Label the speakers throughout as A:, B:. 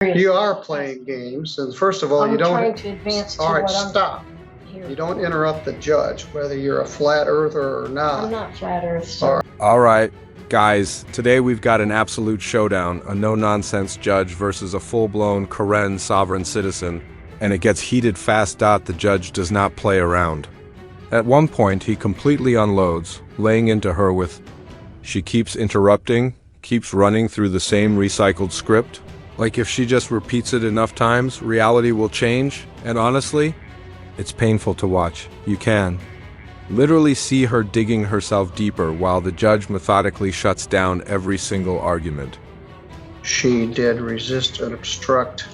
A: You are playing games, and first of all,
B: I'm
A: you don't.
B: trying to advance to
A: all right,
B: what I'm
A: stop.
B: here.
A: You don't interrupt the judge, whether you're a flat earther or not.
B: I'm not flat earth, sir.
C: All right, guys, today we've got an absolute showdown, a no-nonsense judge versus a full-blown Karen sovereign citizen, and it gets heated fast. The judge does not play around. At one point, he completely unloads, laying into her with, she keeps interrupting, keeps running through the same recycled script. Like if she just repeats it enough times, reality will change, and honestly, it's painful to watch. You can literally see her digging herself deeper while the judge methodically shuts down every single argument.
A: She did resist and obstruct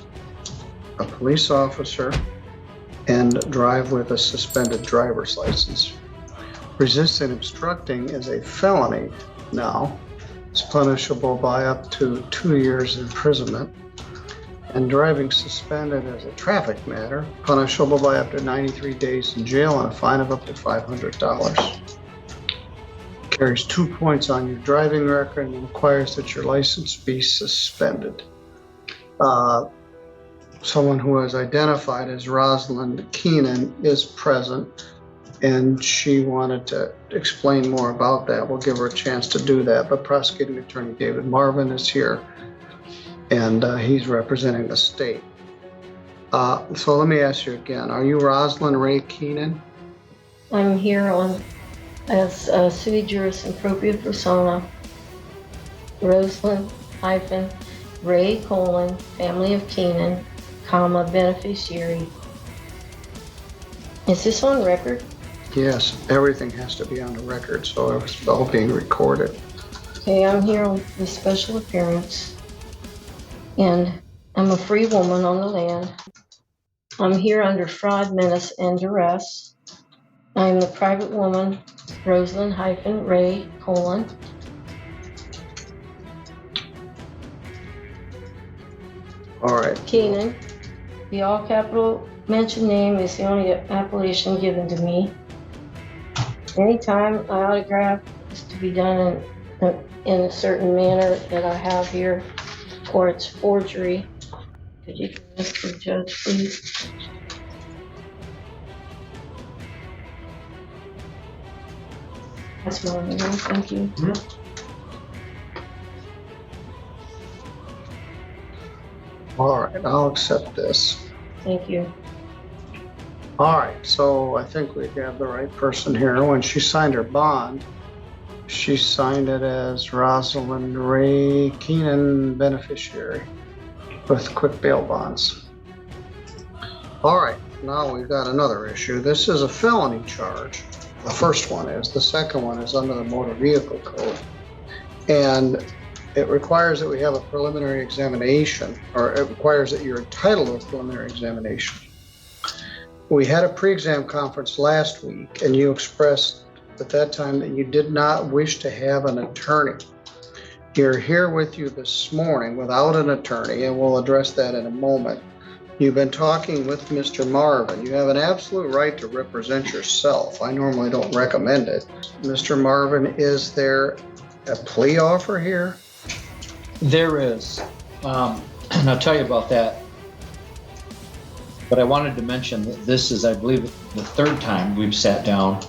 A: a police officer and drive with a suspended driver's license. Resisting and obstructing is a felony now. It's punishable by up to 2 years imprisonment. And driving suspended as a traffic matter, punishable by up to 93 days in jail and a fine of up to $500. Carries 2 points on your driving record and requires that your license be suspended. Someone who is identified as Rosalind Keenan is present, and she wanted to explain more about that. We'll give her a chance to do that, but Prosecuting Attorney David Marvin is here, and he's representing the state. So let me ask you again, are you Rosalind Ray Keenan?
B: I'm here as sui juris and propria persona, Rosalind Ray family of Keenan, beneficiary. Is this on record?
A: Yes, everything has to be on the record, so it's all being recorded.
B: Okay, I'm here on the special appearance, and I'm a free woman on the land. I'm here under fraud, menace, and duress. I am the private woman, Rosalind Ray
A: All right.
B: Keenan. The all capital mentioned name is the only appellation given to me. Anytime I autograph is to be done in a certain manner that I have here, or it's forgery. Could you give this to the judge, please? That's my name. Thank you.
A: All right, I'll accept this.
B: Thank you.
A: All right, so I think we have the right person here. When she signed her bond, she signed it as Rosalind Ray Keenan, beneficiary, with quick bail bonds. All right, now we've got another issue. This is a felony charge. The first one is. The second one is under the Motor Vehicle Code. And it requires that we have a preliminary examination, or it requires that you're entitled to a preliminary examination. We had a pre-exam conference last week, and you expressed at that time that you did not wish to have an attorney. You're here with you this morning without an attorney, and we'll address that in a moment. You've been talking with Mr. Marvin. You have an absolute right to represent yourself. I normally don't recommend it. Mr. Marvin, is there a plea offer here?
D: There is, and I'll tell you about that. But I wanted to mention that this is, I believe, the third time we've sat down,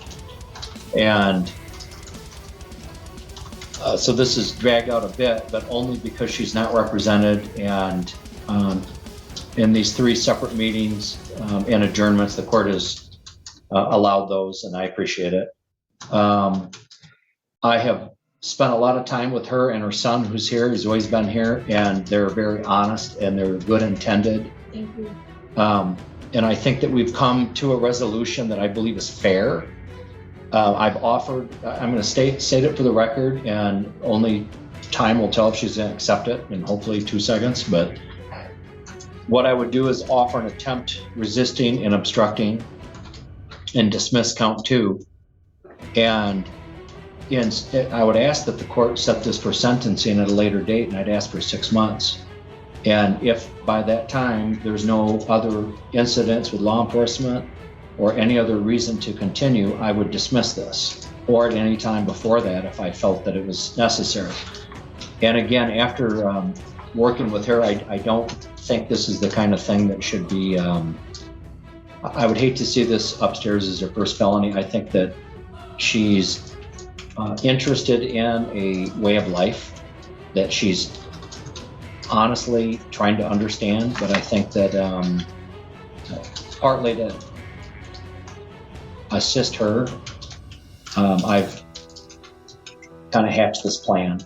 D: and so this is dragged out a bit, but only because she's not represented, and in these 3 separate meetings and adjournments, the court has allowed those, and I appreciate it. I have spent a lot of time with her and her son, who's here. He's always been here, and they're very honest and they're good intended.
B: Thank you.
D: And I think that we've come to a resolution that I believe is fair. I've offered, I'm going to state it for the record, and only time will tell if she's going to accept it, in hopefully 2 seconds. But what I would do is offer an attempt resisting and obstructing and dismiss count 2. And I would ask that the court set this for sentencing at a later date, and I'd ask for 6 months. And if by that time there's no other incidents with law enforcement or any other reason to continue, I would dismiss this, or at any time before that if I felt that it was necessary. And again, after working with her, I don't think this is the kind of thing that should be, I would hate to see this upstairs as her first felony. I think that she's interested in a way of life that she's honestly trying to understand, but I think that partly to assist her, I've kind of hatched this plan,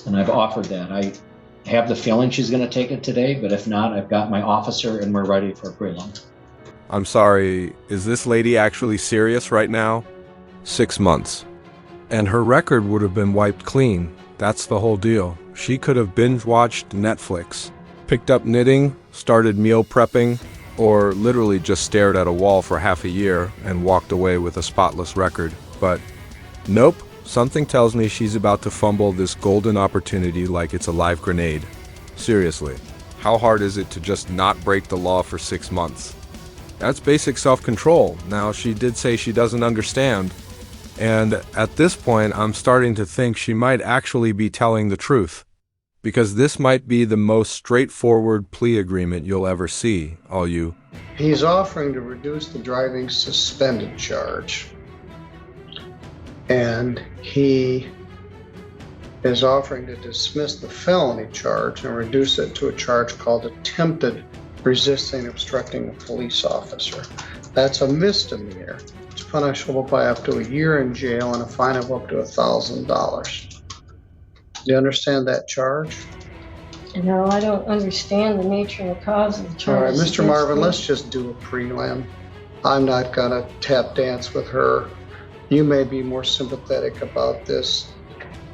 D: and I've offered that. I have the feeling she's going to take it today, but if not, I've got my officer and we're ready for a prelim.
C: I'm sorry, is this lady actually serious right now? 6 months. And her record would have been wiped clean. That's the whole deal. She could have binge-watched Netflix, picked up knitting, started meal prepping, or literally just stared at a wall for half a year and walked away with a spotless record. But nope, something tells me she's about to fumble this golden opportunity like it's a live grenade. Seriously, how hard is it to just not break the law for 6 months? That's basic self-control. Now, she did say she doesn't understand, and at this point, I'm starting to think she might actually be telling the truth, because this might be the most straightforward plea agreement you'll ever see, all you.
A: He's offering to reduce the driving suspended charge. And he is offering to dismiss the felony charge and reduce it to a charge called attempted resisting obstructing a police officer. That's a misdemeanor. It's punishable by up to a year in jail and a fine of up to $1,000. Do you understand that charge?
B: No, I don't understand the nature and the cause of the charge.
A: All right, Mr. Marvin, let's just do a prelim. I'm not gonna tap dance with her. You may be more sympathetic about this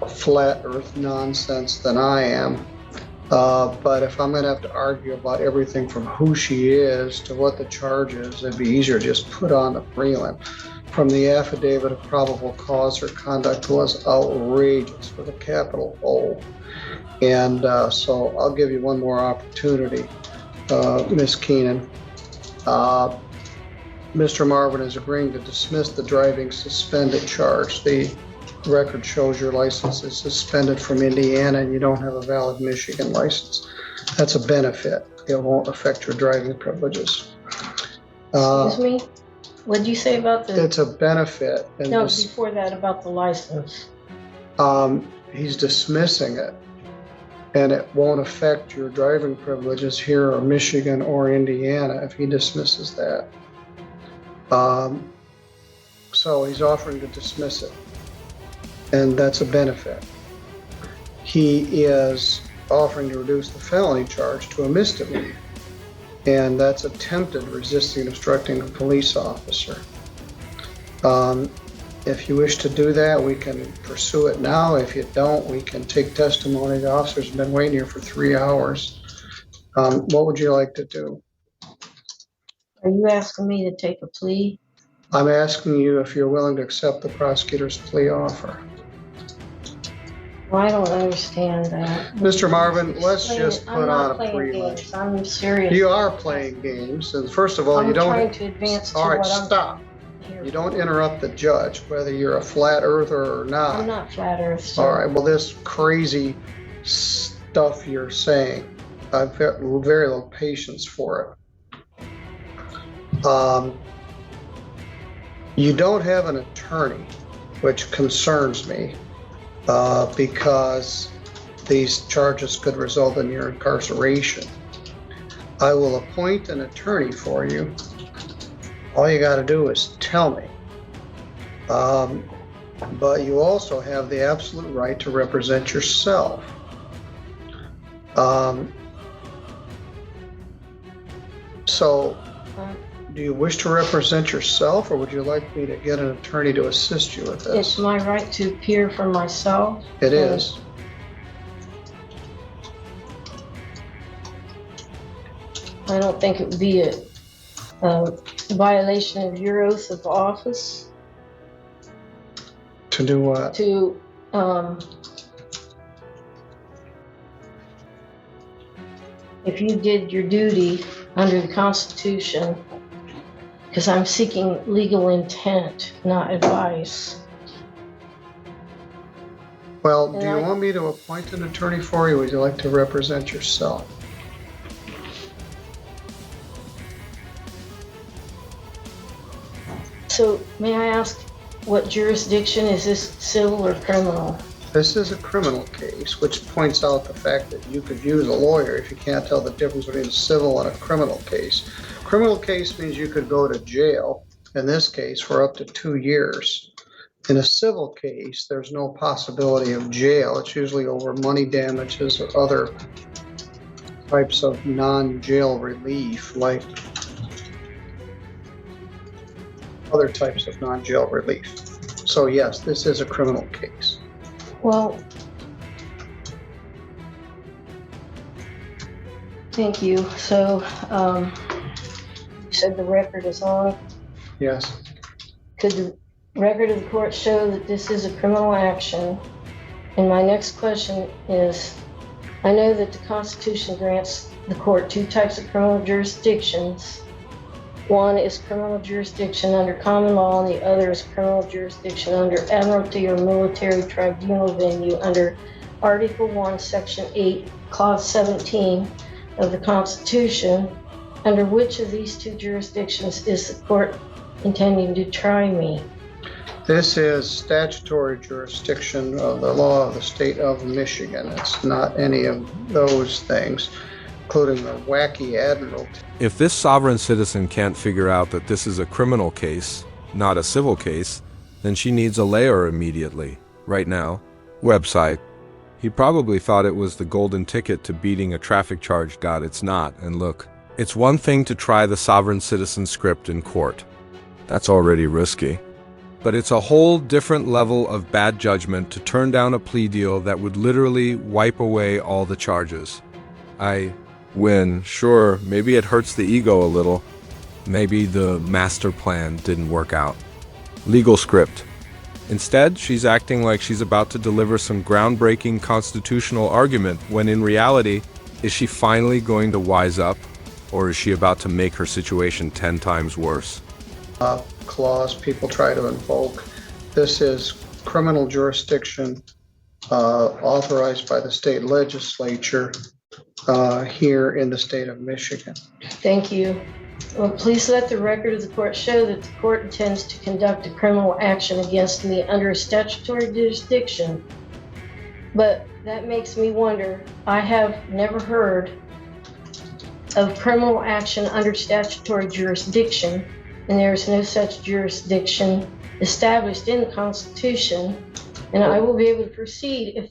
A: flat earth nonsense than I am. But if I'm gonna have to argue about everything from who she is to what the charge is, it'd be easier to just put on the prelim. From the affidavit of probable cause, her conduct was outrageous with a capital O. And so I'll give you one more opportunity, Ms. Keenan. Mr. Marvin is agreeing to dismiss the driving suspended charge. The record shows your license is suspended from Indiana and you don't have a valid Michigan license. That's a benefit. It won't affect your driving privileges.
B: Excuse me? What did you say about the...
A: It's a benefit. And
B: No, before that, about the license.
A: He's dismissing it, and it won't affect your driving privileges here or Michigan or Indiana if he dismisses that. So he's offering to dismiss it, and that's a benefit. He is offering to reduce the felony charge to a misdemeanor, and that's attempted resisting obstructing a police officer. If you wish to do that, we can pursue it now. If you don't, we can take testimony. The officer's been waiting here for 3 hours. What would you like to do?
B: Are you asking me to take a plea?
A: I'm asking you if you're willing to accept the prosecutor's plea offer.
B: Well, I don't understand that.
A: Mr. Marvin, let's just put on a
B: I'm not playing
A: prelim.
B: games. I'm serious.
A: You are playing games, and first of all, you don't.
B: I'm trying to advance to
A: All right,
B: what I'm
A: stop.
B: here
A: You don't
B: for.
A: interrupt the judge, whether you're a flat earther or not.
B: I'm not flat earth, sir.
A: All right, well, this crazy stuff you're saying, I've got very little patience for it. You don't have an attorney, which concerns me, because these charges could result in your incarceration. I will appoint an attorney for you. All you got to do is tell me. But you also have the absolute right to represent yourself. So, do you wish to represent yourself, or would you like me to get an attorney to assist you with
B: It's
A: this?
B: my right to appear for myself.
A: It is.
B: I don't think it would be a violation of your oath of office
A: To do what?
B: to if you did your duty under the Constitution, because I'm seeking legal intent, not advice.
A: Well, do you
B: And I-
A: want me to appoint an attorney for you, or would you like to represent yourself?
B: So may I ask what jurisdiction is this, civil or criminal?
A: This is a criminal case, which points out the fact that you could use a lawyer if you can't tell the difference between a civil and a criminal case. Criminal case means you could go to jail, in this case, for up to 2 years. In a civil case, there's no possibility of jail. It's usually over money damages or other types of non-jail relief, like other types of non-jail relief. So yes, this is a criminal case.
B: Well, thank you. So, you said the record is on.
A: Yes.
B: Could the record of the court show that this is a criminal action? And my next question is, I know that the Constitution grants the court 2 types of criminal jurisdictions. One is criminal jurisdiction under common law, and the other is criminal jurisdiction under admiralty or military tribunal venue under Article 1, Section 8, Clause 17 of the Constitution. Under which of these 2 jurisdictions is the court intending to try me?
A: This is statutory jurisdiction of the law of the state of Michigan. It's not any of those things, including the wacky admiralty.
C: If this sovereign citizen can't figure out that this is a criminal case, not a civil case, then she needs a lawyer immediately, right now. Website. He probably thought it was the golden ticket to beating a traffic charge. God, it's not. And look, it's one thing to try the sovereign citizen script in court. That's already risky. But it's a whole different level of bad judgment to turn down a plea deal that would literally wipe away all the charges. I win. Sure, maybe it hurts the ego a little. Maybe the master plan didn't work out. Legal script. Instead, she's acting like she's about to deliver some groundbreaking constitutional argument, when in reality, is she finally going to wise up, or is she about to make her situation 10 times worse?
A: Clause people try to invoke. This is criminal jurisdiction authorized by the state legislature here in the state of Michigan.
B: Thank you. Well, please let the record of the court show that the court intends to conduct a criminal action against me under a statutory jurisdiction. But that makes me wonder, I have never heard of criminal action under statutory jurisdiction, and there is no such jurisdiction established in the Constitution. And I will be able to proceed if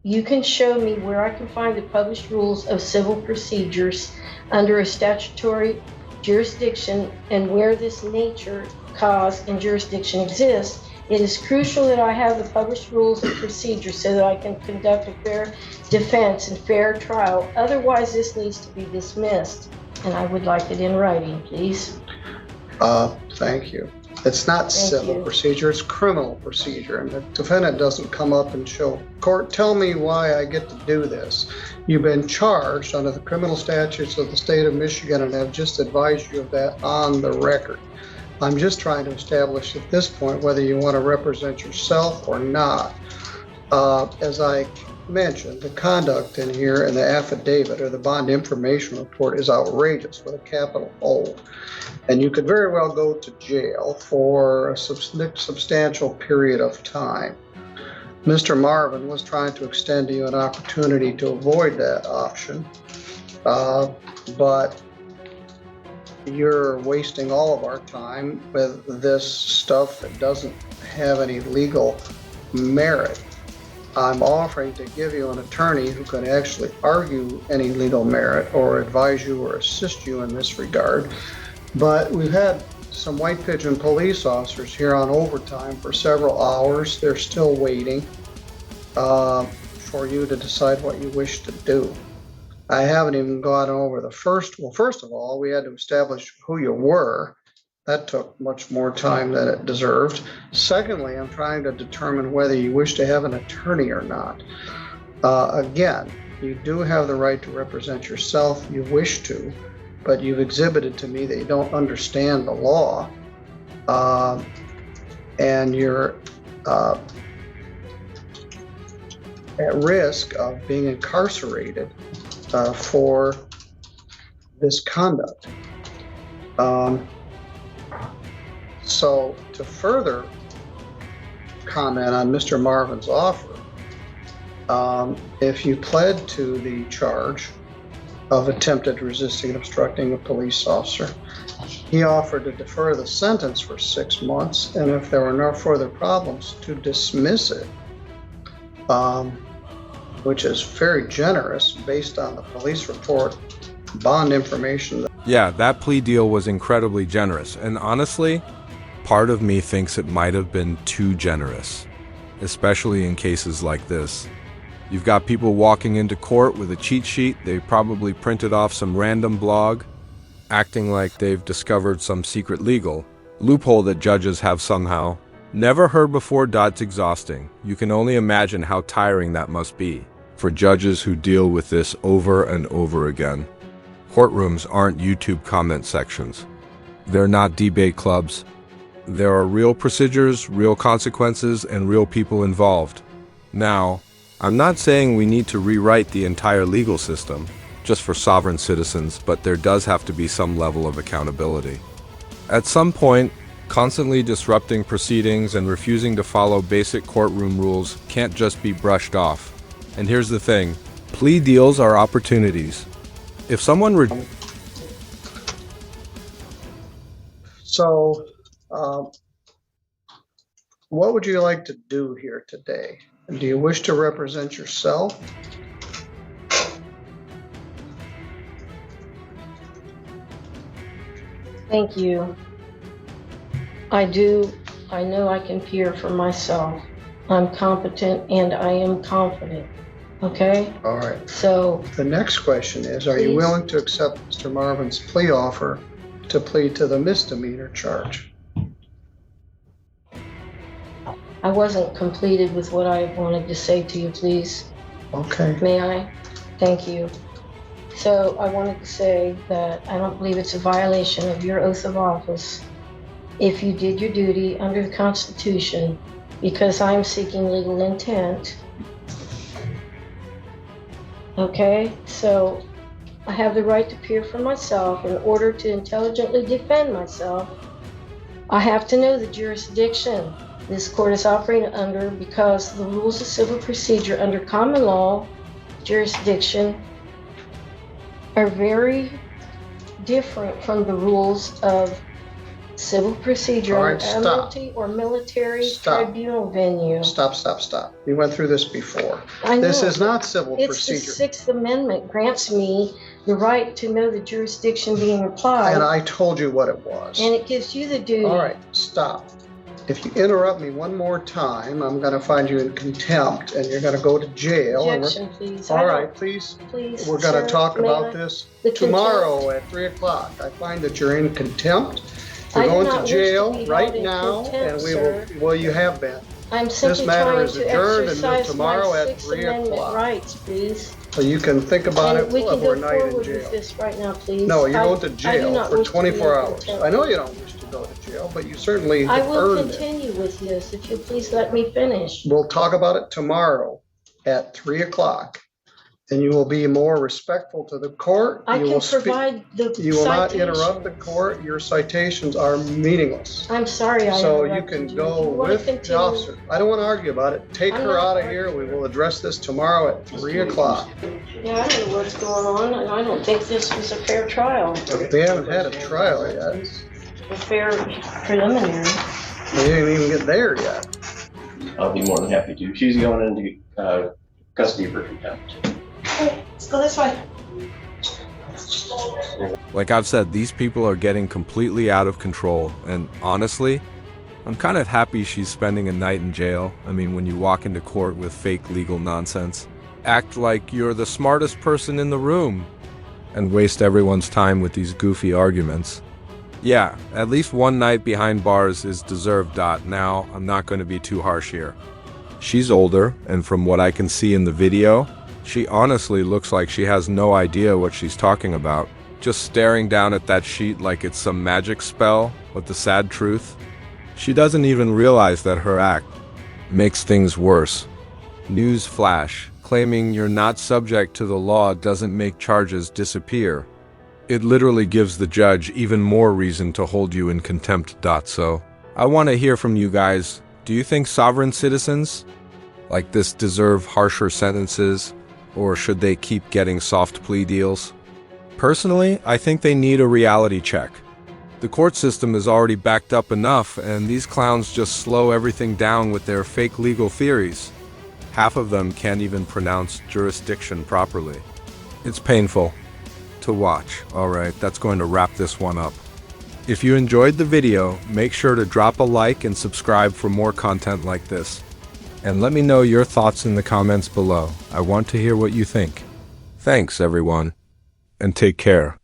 B: you can show me where I can find the published rules of civil procedures under a statutory jurisdiction and where this nature, cause, and jurisdiction exists. It is crucial that I have the published rules of procedure so that I can conduct a fair defense and fair trial. Otherwise, this needs to be dismissed. And I would like it in writing, please.
A: Thank you. It's not civil procedure, it's criminal procedure. And the defendant doesn't come up and show, court, tell me why I get to do this. You've been charged under the criminal statutes of the state of Michigan and have just advised you of that on the record. I'm just trying to establish at this point whether you want to represent yourself or not. As I mentioned, the conduct in here in the affidavit or the bond information report is outrageous with a capital O. And you could very well go to jail for a substantial period of time. Mr. Marvin was trying to extend to you an opportunity to avoid that option, but you're wasting all of our time with this stuff that doesn't have any legal merit. I'm offering to give you an attorney who can actually argue any legal merit or advise you or assist you in this regard. But we've had some White Pigeon police officers here on overtime for several hours. They're still waiting for you to decide what you wish to do. I haven't even gone over the first of all, we had to establish who you were. That took much more time than it deserved. Secondly, I'm trying to determine whether you wish to have an attorney or not. Again, you do have the right to represent yourself. You wish to, but you've exhibited to me that you don't understand the law, and you're at risk of being incarcerated for this conduct. So to further comment on Mr. Marvin's offer, if you pled to the charge of attempted resisting and obstructing a police officer, he offered to defer the sentence for 6 months, and if there were no further problems, to dismiss it, which is very generous based on the police report, bond information.
C: Yeah, that plea deal was incredibly generous, and honestly, part of me thinks it might have been too generous, especially in cases like this. You've got people walking into court with a cheat sheet they probably printed off some random blog, acting like they've discovered some secret legal loophole that judges have somehow never heard before. It's exhausting. You can only imagine how tiring that must be for judges who deal with this over and over again. Courtrooms aren't YouTube comment sections. They're not debate clubs. There are real procedures, real consequences, and real people involved. Now, I'm not saying we need to rewrite the entire legal system just for sovereign citizens, but there does have to be some level of accountability. At some point, constantly disrupting proceedings and refusing to follow basic courtroom rules can't just be brushed off. And here's the thing, plea deals are opportunities. If someone
A: So, what would you like to do here today? Do you wish to represent yourself?
B: Thank you. I do. I know I can peer for myself. I'm competent and I am confident. Okay?
A: All right.
B: So
A: The next question is, are you
B: Please.
A: willing to accept Mr. Marvin's plea offer to plead to the misdemeanor charge?
B: I wasn't completed with what I wanted to say to you, please.
A: Okay.
B: May I? Thank you. So I wanted to say that I don't believe it's a violation of your oath of office if you did your duty under the Constitution, because I am seeking legal intent. Okay, so I have the right to peer for myself. In order to intelligently defend myself, I have to know the jurisdiction this court is operating under, because the rules of civil procedure under common law jurisdiction are very different from the rules of civil procedure
A: All
B: under
A: right, stop.
B: admiralty or military
A: Stop.
B: tribunal venue.
A: Stop. We went through this before.
B: I know.
A: This is not civil
B: It's
A: procedure.
B: the Sixth Amendment grants me the right to know the jurisdiction being applied,
A: And I told you what it was.
B: and it gives you the duty.
A: All right, stop. If you interrupt me one more time, I'm going to find you in contempt and you're going to go to jail. And
B: Objection, please.
A: all right, please.
B: Please.
A: We're going
B: sir,
A: to talk
B: may
A: about
B: I-
A: this
B: The
A: tomorrow at 3 o'clock. I find that you're in contempt.
B: I
A: You're
B: do
A: going
B: not
A: to
B: wish to
A: jail
B: be held
A: right
B: in
A: now,
B: contempt,
A: and we
B: sir.
A: will. Well, you have been.
B: I'm simply
A: matter
B: trying
A: is
B: to
A: adjourned until
B: exercise
A: tomorrow
B: my
A: at
B: Sixth
A: 3
B: Amendment
A: o'clock.
B: rights, please.
A: So you can think about
B: And
A: it
B: we can go
A: overnight in
B: forward
A: jail.
B: with this right now, please.
A: No, you're going to
B: I do
A: jail
B: not
A: for
B: wish to be
A: 24
B: in
A: hours.
B: contempt.
A: I know you don't wish to go to jail, but you certainly
B: I
A: have
B: will
A: earned it.
B: continue with this if you please let me finish.
A: We'll talk about it tomorrow at 3 o'clock, and you will be more respectful to the court.
B: I
A: You
B: can
A: will speak.
B: provide the
A: You will not interrupt the
B: citations.
A: court. Your citations are meaningless.
B: I'm sorry I
A: So you
B: interrupted
A: can
B: you.
A: go
B: If you wanna
A: with the
B: continue-
A: officer. I don't want to argue about it. Take
B: I'm
A: her
B: not
A: out of here. We
B: arguing.
A: will address this tomorrow at 3 o'clock.
B: Yeah, I know what's going on, and I don't think this was a fair trial,
A: We haven't had a trial yet.
B: a fair preliminary.
A: We didn't even get there yet.
E: I'll be more than happy to. She's going into custody for contempt.
B: Let's go this way.
C: Like I've said, these people are getting completely out of control, and honestly, I'm kind of happy she's spending a night in jail. I mean, when you walk into court with fake legal nonsense, act like you're the smartest person in the room, and waste everyone's time with these goofy arguments. Yeah, at least one night behind bars is deserved. Now, I'm not going to be too harsh here. She's older, and from what I can see in the video, she honestly looks like she has no idea what she's talking about, just staring down at that sheet like it's some magic spell. But the sad truth, she doesn't even realize that her act makes things worse. News flash, claiming you're not subject to the law doesn't make charges disappear. It literally gives the judge even more reason to hold you in contempt. So, I want to hear from you guys. Do you think sovereign citizens like this deserve harsher sentences, or should they keep getting soft plea deals? Personally, I think they need a reality check. The court system is already backed up enough, and these clowns just slow everything down with their fake legal theories. Half of them can't even pronounce jurisdiction properly. It's painful to watch. Alright, that's going to wrap this one up. If you enjoyed the video, make sure to drop a like and subscribe for more content like this. And let me know your thoughts in the comments below. I want to hear what you think. Thanks, everyone, and take care.